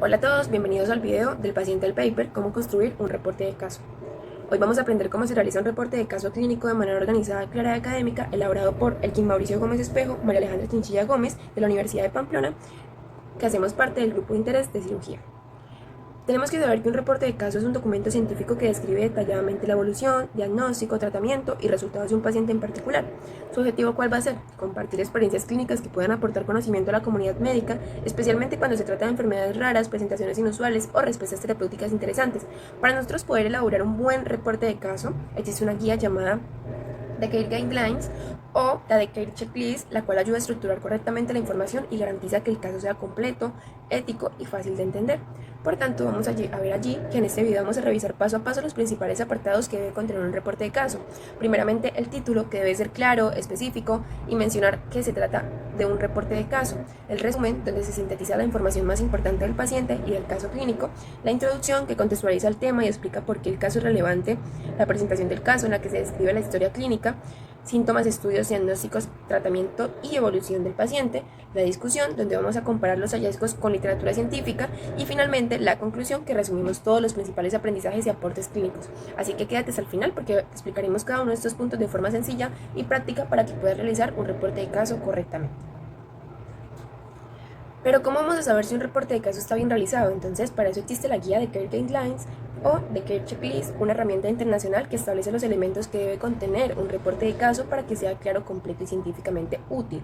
Hola a todos, bienvenidos al video del paciente del paper, cómo construir un reporte de caso. Hoy vamos a aprender cómo se realiza un reporte de caso clínico de manera organizada, clara y académica, elaborado por Elkin Mauricio Gómez Espejo, María Alejandra Chinchilla Gómez, de la Universidad de Pamplona, que hacemos parte del grupo de interés de cirugía. Tenemos que saber que un reporte de caso es un documento científico que describe detalladamente la evolución, diagnóstico, tratamiento y resultados de un paciente en particular. ¿Su objetivo cuál va a ser? Compartir experiencias clínicas que puedan aportar conocimiento a la comunidad médica, especialmente cuando se trata de enfermedades raras, presentaciones inusuales o respuestas terapéuticas interesantes. Para nosotros poder elaborar un buen reporte de caso, existe una guía llamada The Care Guidelines o la The Care Checklist, la cual ayuda a estructurar correctamente la información y garantiza que el caso sea completo, ético y fácil de entender. Por tanto, vamos a ver allí que en este video vamos a revisar paso a paso los principales apartados que debe contener un reporte de caso. Primeramente, el título, que debe ser claro, específico y mencionar que se trata de un reporte de caso. El resumen, donde se sintetiza la información más importante del paciente y del caso clínico. La introducción, que contextualiza el tema y explica por qué el caso es relevante. La presentación del caso, en la que se describe la historia clínica, síntomas, estudios, diagnósticos, tratamiento y evolución del paciente, la discusión, donde vamos a comparar los hallazgos con literatura científica, y finalmente la conclusión, que resumimos todos los principales aprendizajes y aportes clínicos. Así que quédate hasta el final porque explicaremos cada uno de estos puntos de forma sencilla y práctica para que puedas realizar un reporte de caso correctamente. Pero ¿cómo vamos a saber si un reporte de caso está bien realizado? Entonces, para eso existe la guía de Care Guidelines o The Care Checklist, una herramienta internacional que establece los elementos que debe contener un reporte de caso para que sea claro, completo y científicamente útil.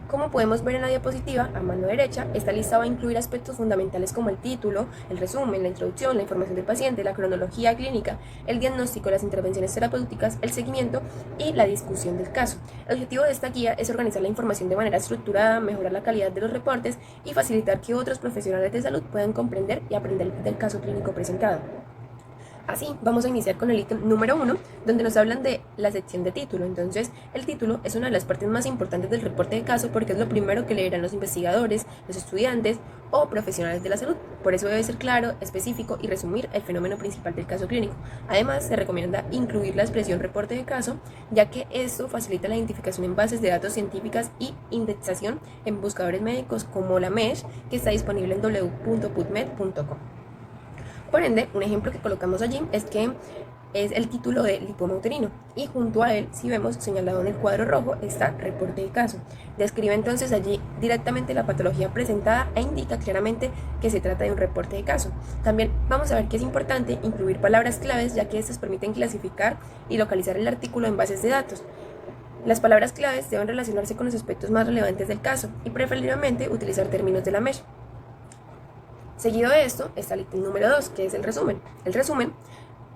Como podemos ver en la diapositiva, a mano derecha, esta lista va a incluir aspectos fundamentales como el título, el resumen, la introducción, la información del paciente, la cronología clínica, el diagnóstico, las intervenciones terapéuticas, el seguimiento y la discusión del caso. El objetivo de esta guía es organizar la información de manera estructurada, mejorar la calidad de los reportes y facilitar que otros profesionales de salud puedan comprender y aprender del caso clínico presentado. Así, vamos a iniciar con el ítem número 1, donde nos hablan de la sección de título. Entonces, el título es una de las partes más importantes del reporte de caso porque es lo primero que leerán los investigadores, los estudiantes o profesionales de la salud. Por eso debe ser claro, específico y resumir el fenómeno principal del caso clínico. Además, se recomienda incluir la expresión reporte de caso, ya que esto facilita la identificación en bases de datos científicas y indexación en buscadores médicos como la MESH, que está disponible en www.pubmed.com. Por ende, un ejemplo que colocamos allí es que es el título de lipoma uterino y junto a él, si vemos señalado en el cuadro rojo, está reporte de caso. Describe entonces allí directamente la patología presentada e indica claramente que se trata de un reporte de caso. También vamos a ver que es importante incluir palabras claves, ya que estas permiten clasificar y localizar el artículo en bases de datos. Las palabras claves deben relacionarse con los aspectos más relevantes del caso y preferiblemente utilizar términos de la MESH. Seguido de esto está el ítem número 2, que es el resumen. El resumen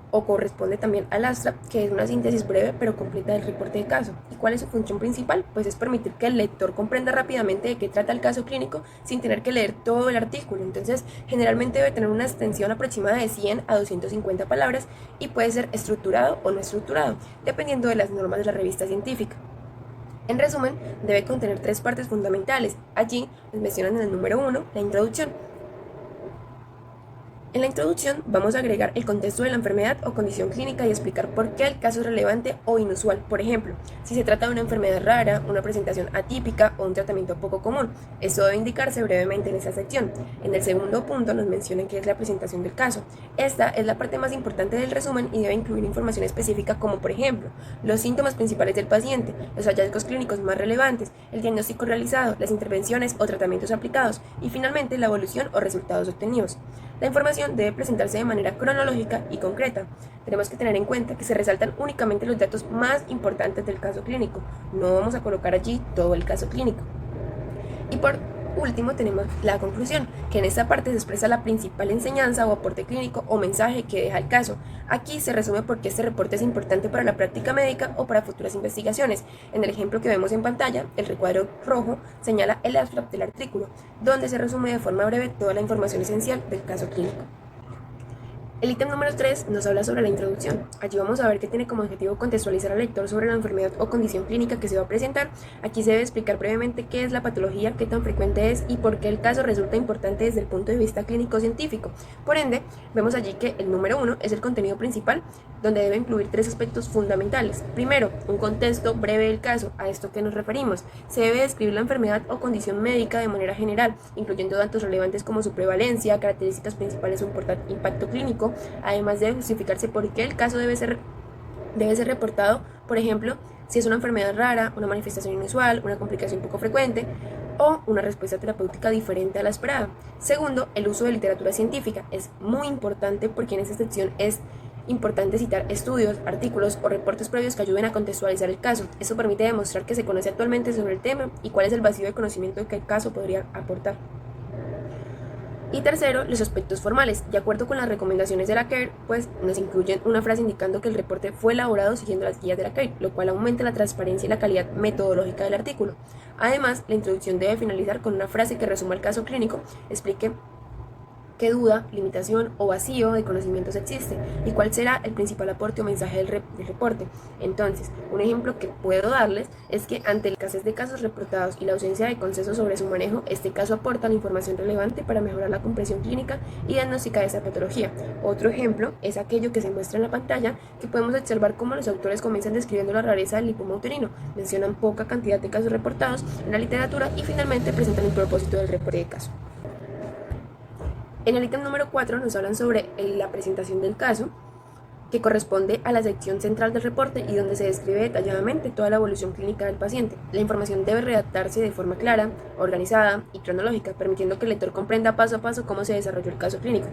o corresponde también al abstract, que es una síntesis breve pero completa del reporte de caso. ¿Y cuál es su función principal? Pues es permitir que el lector comprenda rápidamente de qué trata el caso clínico sin tener que leer todo el artículo. Entonces, generalmente debe tener una extensión aproximada de 100 a 250 palabras y puede ser estructurado o no estructurado, dependiendo de las normas de la revista científica. En resumen, debe contener 3 partes fundamentales. Allí les mencionan en el número 1 la introducción. En la introducción vamos a agregar el contexto de la enfermedad o condición clínica y explicar por qué el caso es relevante o inusual. Por ejemplo, si se trata de una enfermedad rara, una presentación atípica o un tratamiento poco común. Esto debe indicarse brevemente en esta sección. En el segundo punto nos mencionan qué es la presentación del caso. Esta es la parte más importante del resumen y debe incluir información específica como, por ejemplo, los síntomas principales del paciente, los hallazgos clínicos más relevantes, el diagnóstico realizado, las intervenciones o tratamientos aplicados y finalmente la evolución o resultados obtenidos. La información debe presentarse de manera cronológica y concreta. Tenemos que tener en cuenta que se resaltan únicamente los datos más importantes del caso clínico. No vamos a colocar allí todo el caso clínico. Y por último tenemos la conclusión, que en esta parte se expresa la principal enseñanza o aporte clínico o mensaje que deja el caso. Aquí se resume por qué este reporte es importante para la práctica médica o para futuras investigaciones. En el ejemplo que vemos en pantalla, el recuadro rojo señala el abstract del artículo, donde se resume de forma breve toda la información esencial del caso clínico. El ítem número 3 nos habla sobre la introducción. Allí vamos a ver que tiene como objetivo contextualizar al lector sobre la enfermedad o condición clínica que se va a presentar. Aquí se debe explicar brevemente qué es la patología, qué tan frecuente es y por qué el caso resulta importante desde el punto de vista clínico-científico. Por ende, vemos allí que el número 1 es el contenido principal, donde debe incluir 3 aspectos fundamentales. Primero, un contexto breve del caso. ¿A esto qué nos referimos? Se debe describir la enfermedad o condición médica de manera general, incluyendo datos relevantes como su prevalencia, características principales o impacto clínico. Además debe justificarse por qué el caso debe ser reportado, por ejemplo, si es una enfermedad rara, una manifestación inusual, una complicación poco frecuente o una respuesta terapéutica diferente a la esperada. Segundo, el uso de literatura científica es muy importante porque en esta sección es importante citar estudios, artículos o reportes previos que ayuden a contextualizar el caso. Eso permite demostrar que se conoce actualmente sobre el tema y cuál es el vacío de conocimiento que el caso podría aportar. Y tercero, los aspectos formales. De acuerdo con las recomendaciones de la CARE, pues nos incluyen una frase indicando que el reporte fue elaborado siguiendo las guías de la CARE, lo cual aumenta la transparencia y la calidad metodológica del artículo. Además, la introducción debe finalizar con una frase que resuma el caso clínico, explique qué duda, limitación o vacío de conocimientos existe y cuál será el principal aporte o mensaje del reporte. Entonces, un ejemplo que puedo darles es que ante la escasez de casos reportados y la ausencia de consenso sobre su manejo, este caso aporta la información relevante para mejorar la comprensión clínica y diagnóstica de esta patología. Otro ejemplo es aquello que se muestra en la pantalla, que podemos observar cómo los autores comienzan describiendo la rareza del lipoma uterino, mencionan poca cantidad de casos reportados en la literatura y finalmente presentan el propósito del reporte de caso. En el ítem número 4 nos hablan sobre la presentación del caso, que corresponde a la sección central del reporte y donde se describe detalladamente toda la evolución clínica del paciente. La información debe redactarse de forma clara, organizada y cronológica, permitiendo que el lector comprenda paso a paso cómo se desarrolló el caso clínico.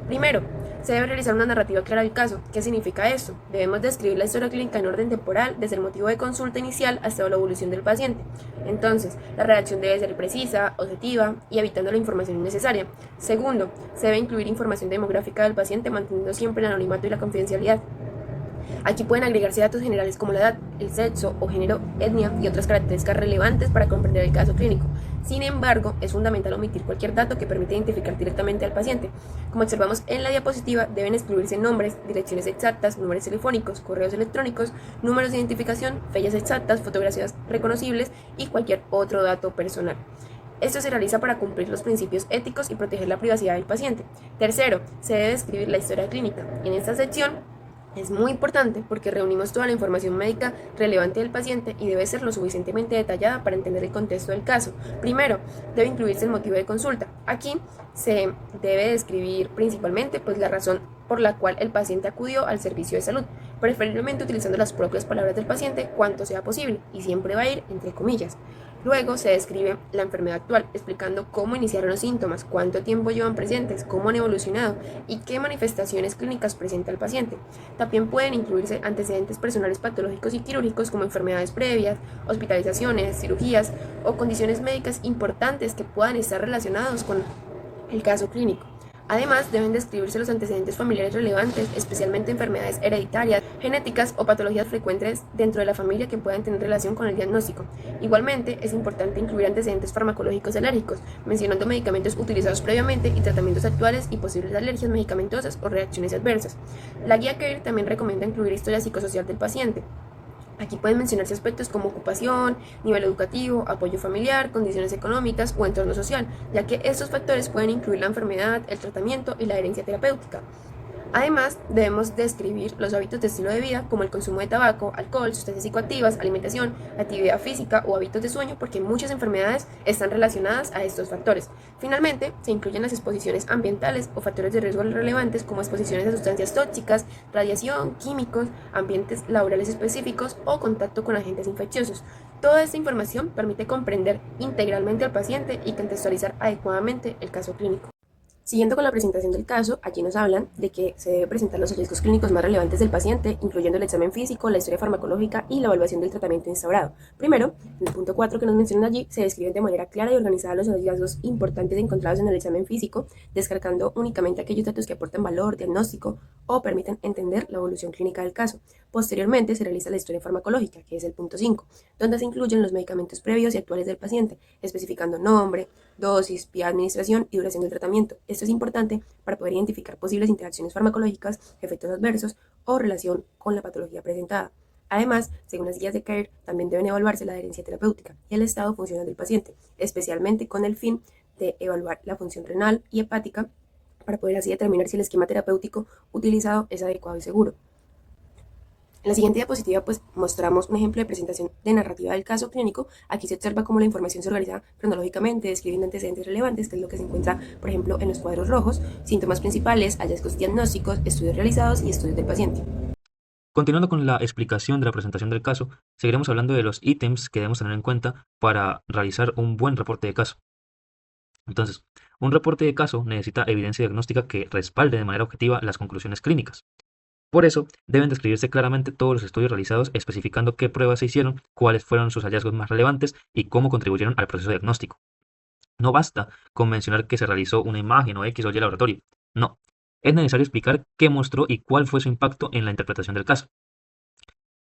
Primero, se debe realizar una narrativa clara del caso. ¿Qué significa esto? Debemos describir la historia clínica en orden temporal, desde el motivo de consulta inicial hasta la evolución del paciente. Entonces, la redacción debe ser precisa, objetiva y evitando la información innecesaria. Segundo, se debe incluir información demográfica del paciente, manteniendo siempre el anonimato y la confidencialidad. Aquí pueden agregarse datos generales como la edad, el sexo o género, etnia y otras características relevantes para comprender el caso clínico. Sin embargo, es fundamental omitir cualquier dato que permita identificar directamente al paciente. Como observamos en la diapositiva, deben excluirse nombres, direcciones exactas, números telefónicos, correos electrónicos, números de identificación, fechas exactas, fotografías reconocibles y cualquier otro dato personal. Esto se realiza para cumplir los principios éticos y proteger la privacidad del paciente. Tercero, se debe describir la historia clínica. En esta sección es muy importante porque reunimos toda la información médica relevante del paciente y debe ser lo suficientemente detallada para entender el contexto del caso. Primero, debe incluirse el motivo de consulta. Aquí se debe describir principalmente la razón por la cual el paciente acudió al servicio de salud, preferiblemente utilizando las propias palabras del paciente cuanto sea posible y siempre va a ir entre comillas. Luego se describe la enfermedad actual, explicando cómo iniciaron los síntomas, cuánto tiempo llevan presentes, cómo han evolucionado y qué manifestaciones clínicas presenta el paciente. También pueden incluirse antecedentes personales patológicos y quirúrgicos como enfermedades previas, hospitalizaciones, cirugías o condiciones médicas importantes que puedan estar relacionados con el caso clínico. Además, deben describirse los antecedentes familiares relevantes, especialmente enfermedades hereditarias, genéticas o patologías frecuentes dentro de la familia que puedan tener relación con el diagnóstico. Igualmente, es importante incluir antecedentes farmacológicos alérgicos, mencionando medicamentos utilizados previamente y tratamientos actuales y posibles alergias medicamentosas o reacciones adversas. La guía CARE también recomienda incluir historia psicosocial del paciente. Aquí pueden mencionarse aspectos como ocupación, nivel educativo, apoyo familiar, condiciones económicas o entorno social, ya que estos factores pueden incluir la enfermedad, el tratamiento y la herencia terapéutica. Además, debemos describir los hábitos de estilo de vida como el consumo de tabaco, alcohol, sustancias psicoactivas, alimentación, actividad física o hábitos de sueño, porque muchas enfermedades están relacionadas a estos factores. Finalmente, se incluyen las exposiciones ambientales o factores de riesgo relevantes como exposiciones a sustancias tóxicas, radiación, químicos, ambientes laborales específicos o contacto con agentes infecciosos. Toda esta información permite comprender integralmente al paciente y contextualizar adecuadamente el caso clínico. Siguiendo con la presentación del caso, aquí nos hablan de que se debe presentar los hallazgos clínicos más relevantes del paciente, incluyendo el examen físico, la historia farmacológica y la evaluación del tratamiento instaurado. Primero, en el punto 4 que nos mencionan allí, se describen de manera clara y organizada los hallazgos importantes encontrados en el examen físico, descartando únicamente aquellos datos que aportan valor, diagnóstico o permiten entender la evolución clínica del caso. Posteriormente, se realiza la historia farmacológica, que es el punto 5, donde se incluyen los medicamentos previos y actuales del paciente, especificando nombre, dosis, vía de administración y duración del tratamiento. Esto es importante para poder identificar posibles interacciones farmacológicas, efectos adversos o relación con la patología presentada. Además, según las guías de CARE, también deben evaluarse la adherencia terapéutica y el estado funcional del paciente, especialmente con el fin de evaluar la función renal y hepática para poder así determinar si el esquema terapéutico utilizado es adecuado y seguro. En la siguiente diapositiva pues mostramos un ejemplo de presentación de narrativa del caso clínico. Aquí se observa cómo la información se organiza cronológicamente, describiendo antecedentes relevantes, que es lo que se encuentra, por ejemplo, en los cuadros rojos, síntomas principales, hallazgos diagnósticos, estudios realizados y estudios del paciente. Continuando con la explicación de la presentación del caso, seguiremos hablando de los ítems que debemos tener en cuenta para realizar un buen reporte de caso. Entonces, un reporte de caso necesita evidencia diagnóstica que respalde de manera objetiva las conclusiones clínicas. Por eso, deben describirse claramente todos los estudios realizados, especificando qué pruebas se hicieron, cuáles fueron sus hallazgos más relevantes y cómo contribuyeron al proceso diagnóstico. No basta con mencionar que se realizó una imagen o X o Y laboratorio. No, es necesario explicar qué mostró y cuál fue su impacto en la interpretación del caso.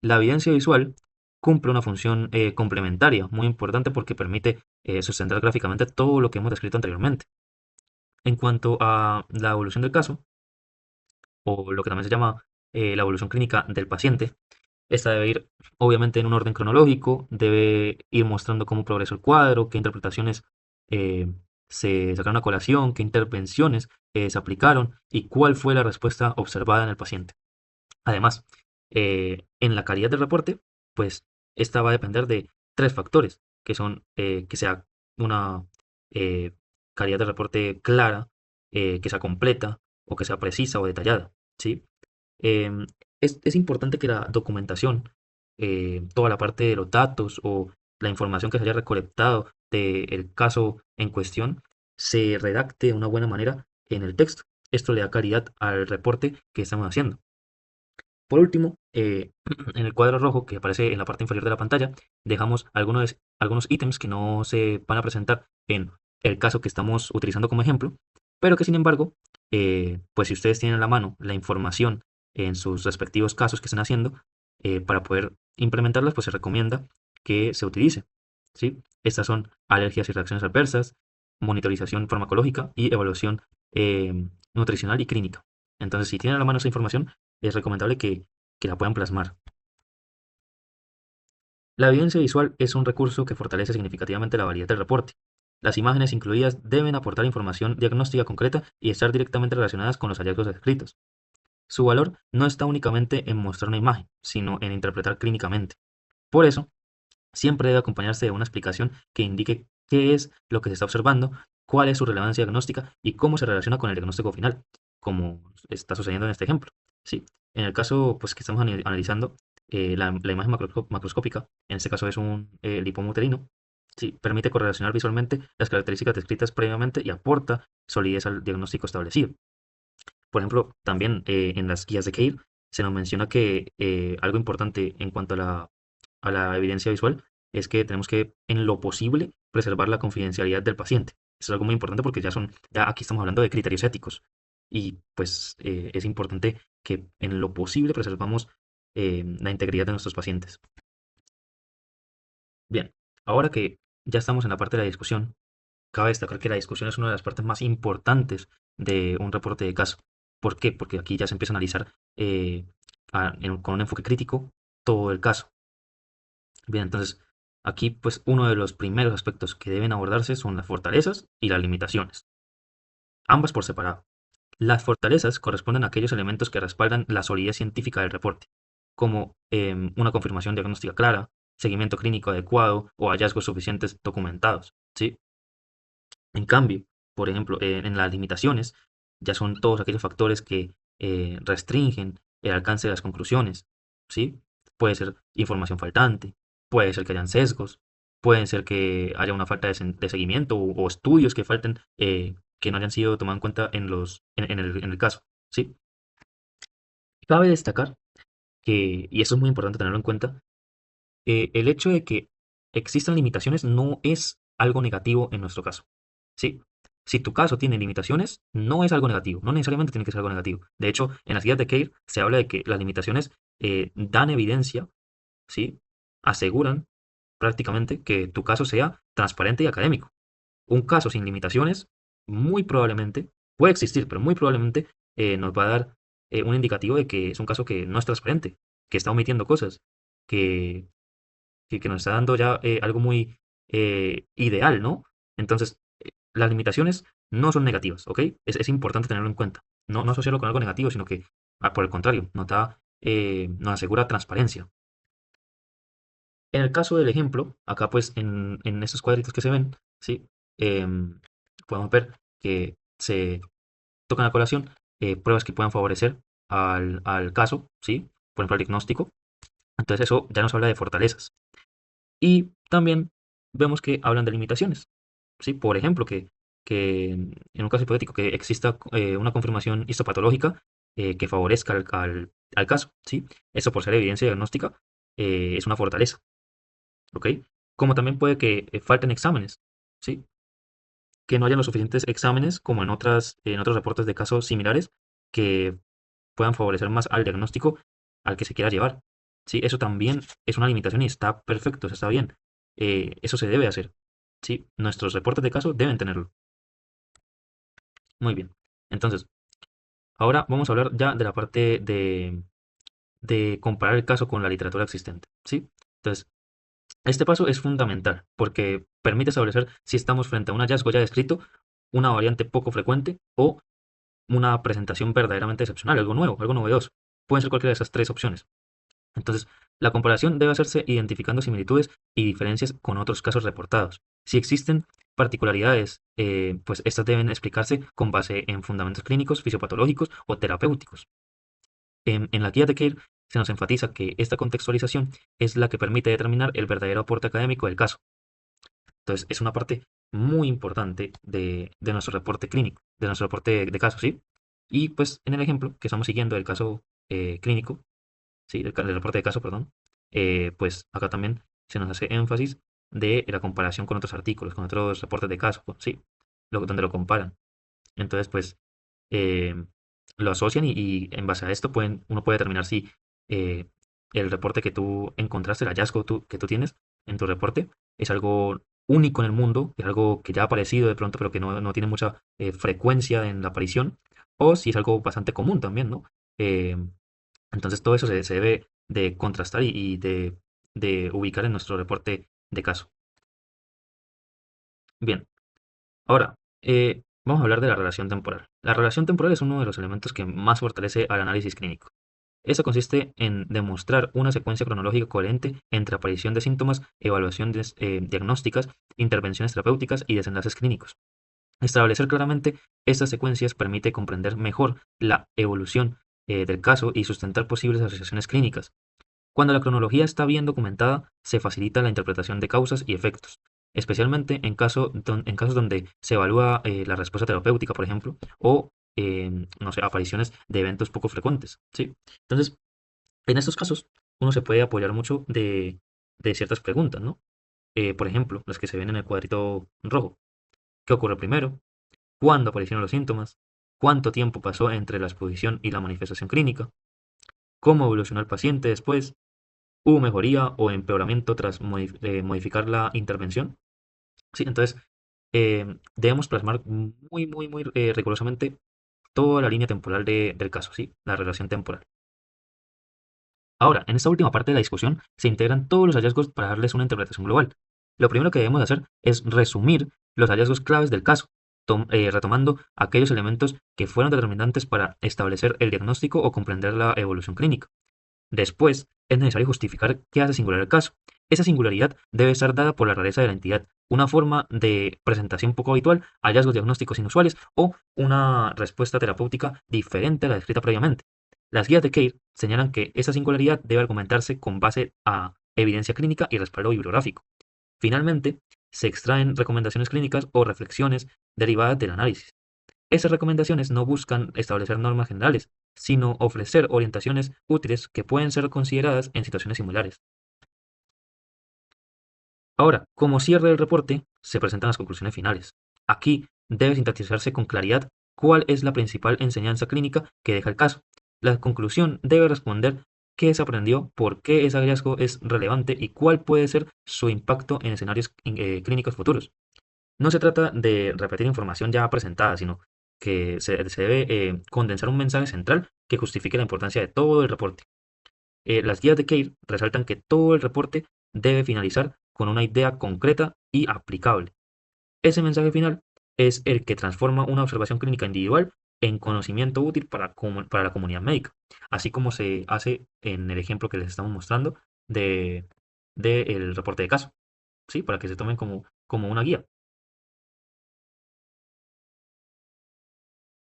La evidencia visual cumple una función complementaria muy importante porque permite sustentar gráficamente todo lo que hemos descrito anteriormente. En cuanto a la evolución del caso, o lo que también se llama la evolución clínica del paciente, esta debe ir obviamente en un orden cronológico, debe ir mostrando cómo progresó el cuadro, qué interpretaciones eh, se sacaron a colación, qué intervenciones se aplicaron y cuál fue la respuesta observada en el paciente. Además, en la calidad del reporte, pues esta va a depender de tres factores, que son que sea una eh, calidad de reporte clara, que sea completa o que sea precisa o detallada, ¿sí? Em, es importante que la documentación, toda la parte de los datos o la información que se haya recolectado del caso en cuestión, se redacte de una buena manera en el texto. Esto le da claridad al reporte que estamos haciendo. Por último, en el cuadro rojo que aparece en la parte inferior de la pantalla, dejamos algunos ítems que no se van a presentar en el caso que estamos utilizando como ejemplo, pero que sin embargo, pues si ustedes tienen a la mano la información en sus respectivos casos que están haciendo, para poder implementarlas, pues se recomienda que se utilice. ¿Sí? Estas son alergias y reacciones adversas, monitorización farmacológica y evaluación nutricional y clínica. Entonces, si tienen a la mano esa información, es recomendable que la puedan plasmar. La evidencia visual es un recurso que fortalece significativamente la validez del reporte. Las imágenes incluidas deben aportar información diagnóstica concreta y estar directamente relacionadas con los hallazgos descritos. Su valor no está únicamente en mostrar una imagen, sino en interpretar clínicamente. Por eso, siempre debe acompañarse de una explicación que indique qué es lo que se está observando, cuál es su relevancia diagnóstica y cómo se relaciona con el diagnóstico final, como está sucediendo en este ejemplo. Sí, en el caso pues, que estamos analizando, la imagen macroscópica, en este caso es un lipoma uterino, sí, permite correlacionar visualmente las características descritas previamente y aporta solidez al diagnóstico establecido. Por ejemplo, también en las guías de Keir se nos menciona que algo importante en cuanto a la evidencia visual es que tenemos que, en lo posible, preservar la confidencialidad del paciente. Eso es algo muy importante porque ya aquí estamos hablando de criterios éticos. Y pues es importante que en lo posible preservamos la integridad de nuestros pacientes. Bien, ahora que ya estamos en la parte de la discusión, cabe destacar que la discusión es una de las partes más importantes de un reporte de caso. ¿Por qué? Porque aquí ya se empieza a analizar con un enfoque crítico todo el caso. Bien, entonces aquí pues uno de los primeros aspectos que deben abordarse son las fortalezas y las limitaciones, ambas por separado. Las fortalezas corresponden a aquellos elementos que respaldan la solidez científica del reporte, como una confirmación diagnóstica clara, seguimiento clínico adecuado o hallazgos suficientes documentados, ¿sí? En cambio, por ejemplo, en las limitaciones ya son todos aquellos factores que restringen el alcance de las conclusiones, ¿sí? Puede ser información faltante, puede ser que hayan sesgos, puede ser que haya una falta de seguimiento o estudios que falten que no hayan sido tomados en cuenta en el caso, ¿sí? Cabe destacar que, y eso es muy importante tenerlo en cuenta, el hecho de que existan limitaciones no es algo negativo en nuestro caso. ¿Sí? Si tu caso tiene limitaciones, no es algo negativo, no necesariamente tiene que ser algo negativo. De hecho, en las guías de Keir se habla de que las limitaciones dan evidencia, ¿sí? Aseguran prácticamente que tu caso sea transparente y académico. Un caso sin limitaciones, muy probablemente, puede existir, pero muy probablemente nos va a dar un indicativo de que es un caso que no es transparente, que está omitiendo cosas, que, que nos está dando ya algo muy ideal, ¿no? Entonces, las limitaciones no son negativas, ¿ok? Es importante tenerlo en cuenta. No asociarlo con algo negativo, sino que, por el contrario, nos asegura transparencia. En el caso del ejemplo, acá pues en estos cuadritos que se ven, ¿sí? Em, podemos ver que se tocan a colación pruebas que puedan favorecer al caso, ¿sí? Por ejemplo, al diagnóstico. Entonces eso ya nos habla de fortalezas. Y también vemos que hablan de limitaciones, ¿sí? Por ejemplo, que en un caso hipotético que exista una confirmación histopatológica que favorezca al caso, ¿sí? Eso por ser evidencia diagnóstica es una fortaleza, ¿ok? Como también puede que falten exámenes, ¿sí? Que no hayan los suficientes exámenes como en otros reportes de casos similares que puedan favorecer más al diagnóstico al que se quiera llevar. ¿Sí? Eso también es una limitación y está perfecto, está bien. Eso se debe hacer. ¿Sí? Nuestros reportes de caso deben tenerlo. Muy bien. Entonces, ahora vamos a hablar ya de la parte de comparar el caso con la literatura existente. ¿Sí? Entonces, este paso es fundamental porque permite establecer si estamos frente a un hallazgo ya descrito, una variante poco frecuente o una presentación verdaderamente excepcional, algo nuevo, algo novedoso. Pueden ser cualquiera de esas tres opciones. Entonces, la comparación debe hacerse identificando similitudes y diferencias con otros casos reportados. Si existen particularidades, pues estas deben explicarse con base en fundamentos clínicos, fisiopatológicos o terapéuticos. En la guía de Care se nos enfatiza que esta contextualización es la que permite determinar el verdadero aporte académico del caso. Entonces, es una parte muy importante de nuestro reporte clínico, de nuestro reporte de caso, ¿sí? Y pues en el ejemplo que estamos siguiendo del caso clínico, ¿sí? Del reporte de caso, perdón, pues acá también se nos hace énfasis de la comparación con otros artículos, con otros reportes de caso, ¿sí? Donde lo comparan. Entonces, pues, eh, lo asocian y en base a esto uno puede determinar si eh, el reporte que tú encontraste, el hallazgo que tú tienes en tu reporte, es algo único en el mundo, es algo que ya ha aparecido de pronto, pero que no tiene mucha frecuencia en la aparición, o si es algo bastante común también, ¿no? Eh, entonces todo eso se debe de contrastar y de ubicar en nuestro reporte de caso. Bien, ahora vamos a hablar de la relación temporal. La relación temporal es uno de los elementos que más fortalece al análisis clínico. Eso consiste en demostrar una secuencia cronológica coherente entre aparición de síntomas, evaluaciones diagnósticas, intervenciones terapéuticas y desenlaces clínicos. Establecer claramente estas secuencias permite comprender mejor la evolución del caso y sustentar posibles asociaciones clínicas. Cuando la cronología está bien documentada, se facilita la interpretación de causas y efectos, especialmente en casos donde se evalúa la respuesta terapéutica, por ejemplo, o, no sé, apariciones de eventos poco frecuentes, ¿sí? Entonces, en estos casos, uno se puede apoyar mucho de ciertas preguntas, ¿no? Por ejemplo, las que se ven en el cuadrito rojo. ¿Qué ocurre primero? ¿Cuándo aparecieron los síntomas? ¿Cuánto tiempo pasó entre la exposición y la manifestación clínica? ¿Cómo evolucionó el paciente después? ¿Hubo mejoría o empeoramiento tras modificar la intervención? Sí, entonces debemos plasmar muy rigurosamente toda la línea temporal del caso, ¿sí? La relación temporal. Ahora, en esta última parte de la discusión se integran todos los hallazgos para darles una interpretación global. Lo primero que debemos hacer es resumir los hallazgos claves del caso, retomando aquellos elementos que fueron determinantes para establecer el diagnóstico o comprender la evolución clínica. Después, es necesario justificar qué hace singular el caso. Esa singularidad debe estar dada por la rareza de la entidad, una forma de presentación poco habitual, hallazgos diagnósticos inusuales o una respuesta terapéutica diferente a la descrita previamente. Las guías de Care señalan que esa singularidad debe argumentarse con base a evidencia clínica y respaldo bibliográfico. Finalmente, se extraen recomendaciones clínicas o reflexiones derivadas del análisis. Esas recomendaciones no buscan establecer normas generales, sino ofrecer orientaciones útiles que pueden ser consideradas en situaciones similares. Ahora, como cierre del reporte, se presentan las conclusiones finales. Aquí debe sintetizarse con claridad cuál es la principal enseñanza clínica que deja el caso. La conclusión debe responder qué se aprendió, por qué ese hallazgo es relevante y cuál puede ser su impacto en escenarios clínicos futuros. No se trata de repetir información ya presentada, sino que se debe condensar un mensaje central que justifique la importancia de todo el reporte. Las guías de CARE resaltan que todo el reporte debe finalizar con una idea concreta y aplicable. Ese mensaje final es el que transforma una observación clínica individual en conocimiento útil para la comunidad médica, así como se hace en el ejemplo que les estamos mostrando de, el reporte de caso, ¿sí? Para que se tomen como una guía.